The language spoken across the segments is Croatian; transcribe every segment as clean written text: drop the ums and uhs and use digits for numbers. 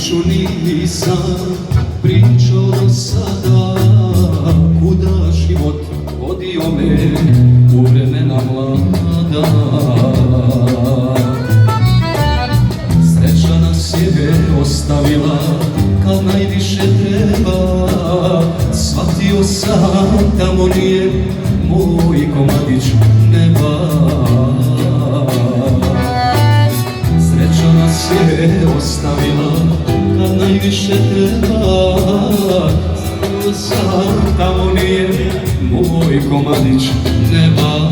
Priču nisam pričao do sada, kuda život vodio me u vremena mlada. Sreća nas je ostavila kad najviše treba, shvatio sam tamo nije moj komadić neba. Sreća nas je ostavila kad najviše treba, shvatio sam tamo nije moj komadić neba.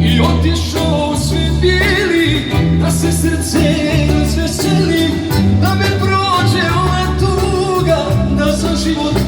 I otišao svi bili, da se srce razveseli, da me prođe ova tuga, da za život